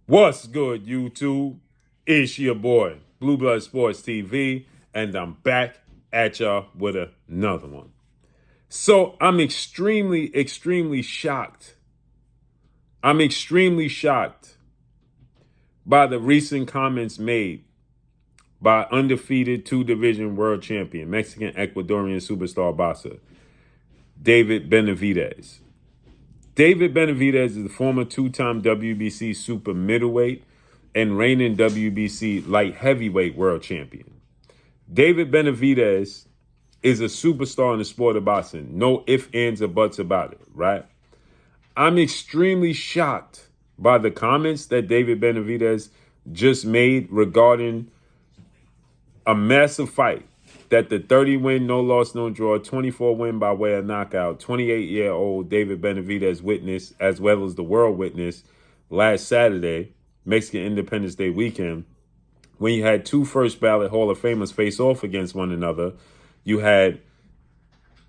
What's good, YouTube? It's your boy, Blue Blood Sports TV, and I'm back at y'all with another one. So I'm extremely shocked. I'm extremely shocked by the recent comments made by undefeated two-division world champion, Mexican Ecuadorian superstar boxer, David Benavidez. David Benavidez is the former two-time WBC super middleweight and reigning WBC light heavyweight world champion. David Benavidez is a superstar in the sport of boxing. No ifs, ands, or buts about it, right? I'm extremely shocked by the comments that David Benavidez just made regarding a massive fight that the 30-win, no loss, no draw, 24-win by way of knockout, 28-year-old David Benavidez witnessed, as well as the world witnessed last Saturday, Mexican Independence Day weekend, when you had two first ballot Hall of Famers face off against one another. You had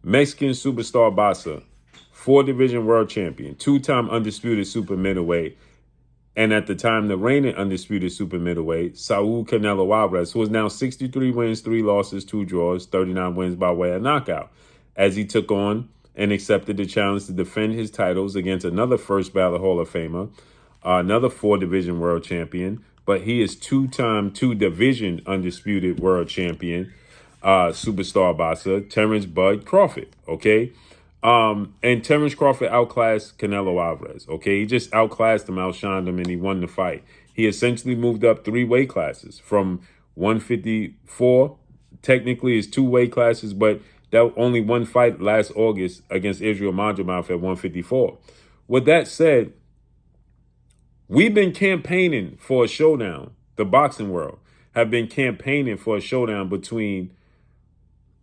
Mexican superstar boxer, four-division world champion, two-time undisputed super middleweight, and at the time, the reigning undisputed super middleweight, Saul Canelo Alvarez, who is now 63 wins, 3 losses, 2 draws, 39 wins by way of knockout, as he took on and accepted the challenge to defend his titles against another first ballot Hall of Famer, another four-division world champion, but he is two-time, two-division undisputed world champion, superstar boxer, Terrence Bud Crawford, okay? And Terrence Crawford outclassed Canelo Alvarez, okay? He just outclassed him, outshined him, and he won the fight. He essentially moved up 3 weight classes from 154. Technically, it's 2 weight classes, but that only one fight last August against Israel Madrimov at 154. With that said, we've been campaigning for a showdown. The boxing world have been campaigning for a showdown between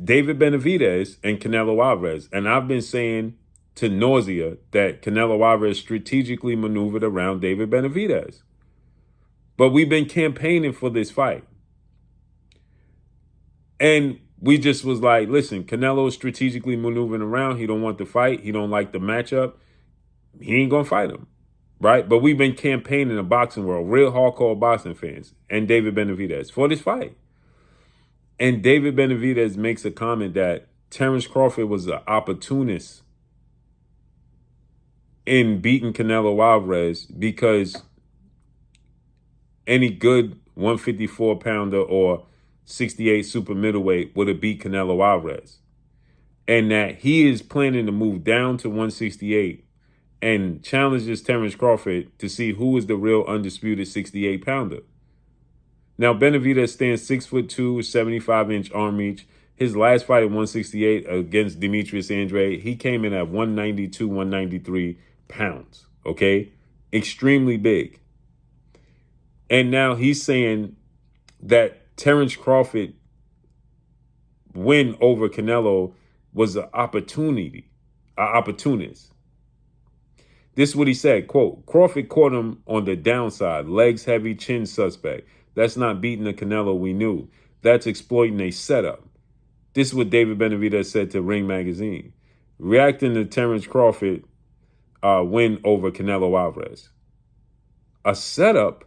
David Benavidez and Canelo Alvarez. And I've been saying to nausea that Canelo Alvarez strategically maneuvered around David Benavidez. But we've been campaigning for this fight. And we just was like, listen, Canelo is strategically maneuvering around. He don't want the fight. He don't like the matchup. He ain't going to fight him. Right? But we've been campaigning in the boxing world, real hardcore boxing fans, and David Benavidez for this fight. And David Benavidez makes a comment that Terrence Crawford was an opportunist in beating Canelo Alvarez because any good 154-pounder or 68 super middleweight would have beat Canelo Alvarez. And that he is planning to move down to 168 and challenges Terrence Crawford to see who is the real undisputed 68-pounder. Now, Benavidez stands 6'2", 75-inch arm reach. His last fight at 168 against Demetrius Andrade, he came in at 192, 193 pounds, okay? Extremely big. And now he's saying that Terrence Crawford win over Canelo was an opportunity, an opportunist. This is what he said, quote, Crawford caught him on the downside, legs heavy, chin suspect. That's not beating the Canelo we knew. That's exploiting a setup. This is what David Benavidez said to Ring Magazine, reacting to Terrence Crawford win over Canelo Alvarez. A setup?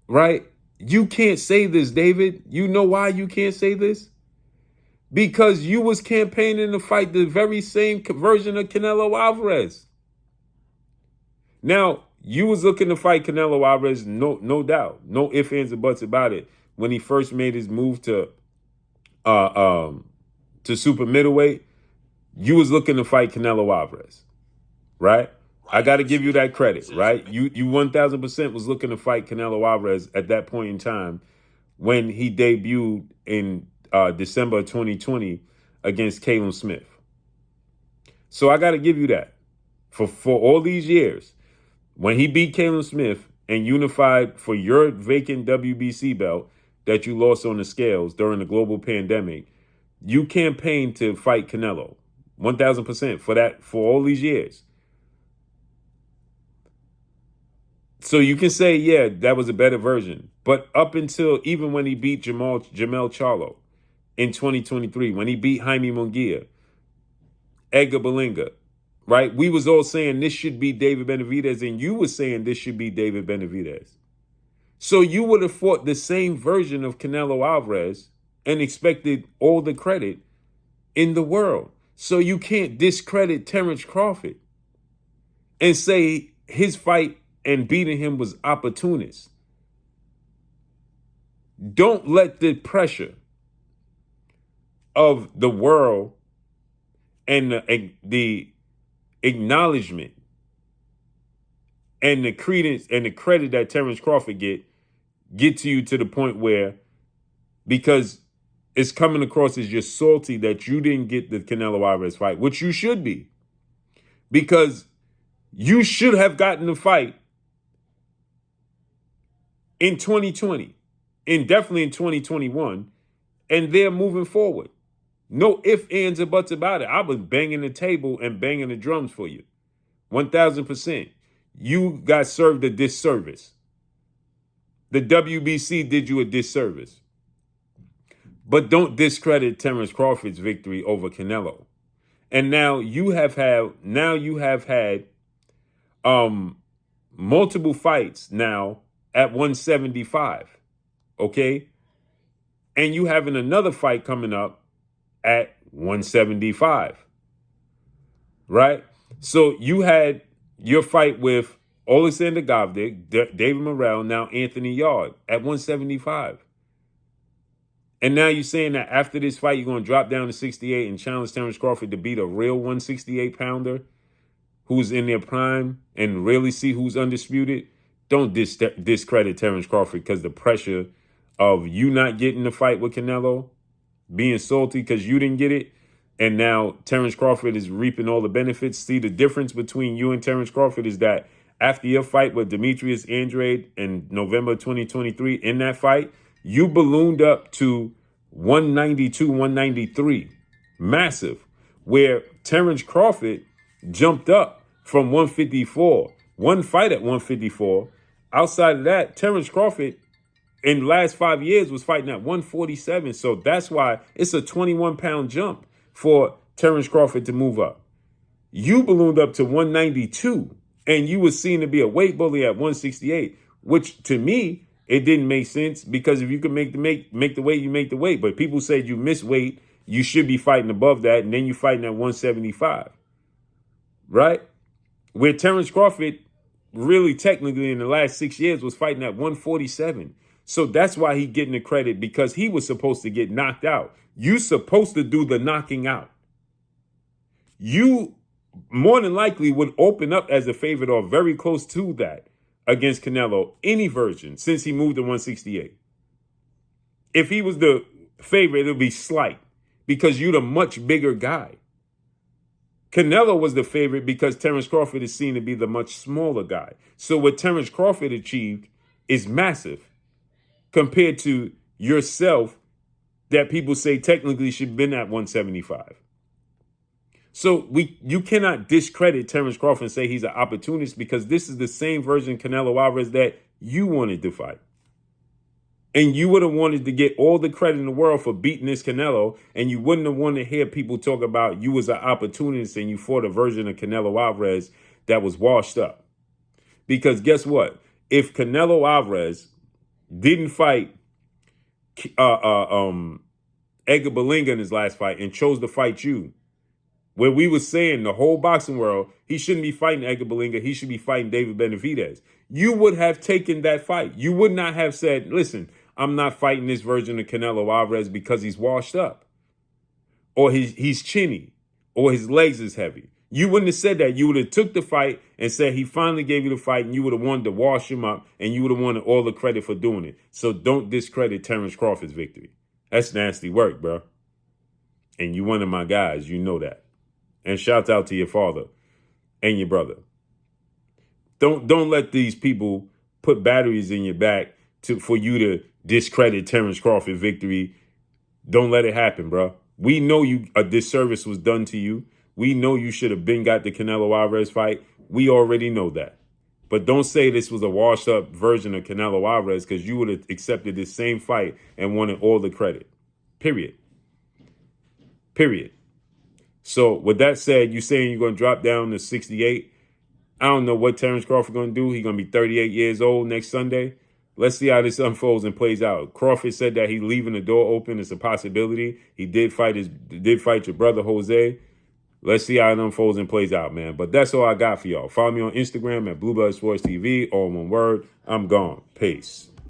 Right? You can't say this, David. You know why you can't say this? Because you was campaigning to fight the very same version of Canelo Alvarez. Now, you was looking to fight Canelo Alvarez, no doubt. No ifs, ands, or buts about it. When he first made his move to super middleweight, you was looking to fight Canelo Alvarez, right? I got to give you that credit, right? You 1,000% was looking to fight Canelo Alvarez at that point in time when he debuted in December 2020 against Caleb Smith. So I got to give you that. For all these years, when he beat Caleb Smith and unified for your vacant WBC belt that you lost on the scales during the global pandemic, you campaigned to fight Canelo 1,000% for that for all these years. So you can say, yeah, that was a better version. But up until even when he beat Jamel Charlo in 2023, when he beat Jaime Munguia, Edgar Berlanga, right? We was all saying this should be David Benavidez, and you were saying this should be David Benavidez. So you would have fought the same version of Canelo Alvarez and expected all the credit in the world. So you can't discredit Terrence Crawford and say his fight and beating him was opportunist. Don't let the pressure of the world and the acknowledgement and the credence and the credit that Terrence Crawford get to you to the point where, because it's coming across as you're salty that you didn't get the Canelo Alvarez fight, which you should be, because you should have gotten the fight in 2020 and definitely in 2021, and they're moving forward. No ifs, ands, or buts about it. I was banging the table and banging the drums for you. 1,000%. You got served a disservice. The WBC did you a disservice. But don't discredit Terrence Crawford's victory over Canelo. And now you have had multiple fights now at 175. Okay? And you having another fight coming up at 175. Right? So you had your fight with Alexander Govdic, David Morrell, now Anthony Yard at 175. And now you're saying that after this fight, you're going to drop down to 68 and challenge Terrence Crawford to beat a real 168-pounder who's in their prime and really see who's undisputed. Don't discredit Terrence Crawford because the pressure of you not getting the fight with Canelo, being salty because you didn't get it, and now Terrence Crawford is reaping all the benefits. See, the difference between you and Terrence Crawford is that after your fight with Demetrius Andrade in November 2023, in that fight, you ballooned up to 192, 193. Massive. Where Terrence Crawford jumped up from 154. One fight at 154. Outside of that, Terrence Crawford in the last 5 years was fighting at 147. So that's why it's a 21-pound jump for Terrence Crawford to move up. You ballooned up to 192, and you were seen to be a weight bully at 168, which to me, it didn't make sense, because if you can make the weight, you make the weight. But people said you miss weight, you should be fighting above that, and then you're fighting at 175, right? Where Terrence Crawford really technically in the last 6 years was fighting at 147. So that's why he's getting the credit, because he was supposed to get knocked out. You're supposed to do the knocking out. You more than likely would open up as a favorite or very close to that against Canelo, any version, since he moved to 168. If he was the favorite, it would be slight, because you're the much bigger guy. Canelo was the favorite because Terrence Crawford is seen to be the much smaller guy. So what Terrence Crawford achieved is massive compared to yourself, that people say technically should have been at 175. So you cannot discredit Terrence Crawford and say he's an opportunist, because this is the same version of Canelo Alvarez that you wanted to fight. And you would have wanted to get all the credit in the world for beating this Canelo, and you wouldn't have wanted to hear people talk about you as an opportunist and you fought a version of Canelo Alvarez that was washed up. Because guess what? If Canelo Alvarez didn't fight Edgar Berlanga in his last fight and chose to fight you, where we were saying the whole boxing world, he shouldn't be fighting Edgar Berlanga, he should be fighting David Benavidez, you would have taken that fight. You would not have said, listen, I'm not fighting this version of Canelo Alvarez because he's washed up, or he's chinny, or his legs is heavy. You wouldn't have said that. You would have took the fight and said he finally gave you the fight, and you would have wanted to wash him up, and you would have wanted all the credit for doing it. So don't discredit Terrence Crawford's victory. That's nasty work, bro. And you one of my guys, you know that. And shout out to your father and your brother. Don't let these people put batteries in your back for you to discredit Terrence Crawford's victory. Don't let it happen, bro. We know a disservice was done to you. We know you should have been got the Canelo Alvarez fight. We already know that. But don't say this was a washed up version of Canelo Alvarez, because you would have accepted this same fight and wanted all the credit. Period. So with that said, you saying you're going to drop down to 68. I don't know what Terrence Crawford going to do. He's going to be 38 years old next Sunday. Let's see how this unfolds and plays out. Crawford said that he's leaving the door open. It's a possibility. He did fight your brother Jose. Let's see how it unfolds and plays out, man. But that's all I got for y'all. Follow me on Instagram at Blue Blood Sports TV. All one word. I'm gone. Peace.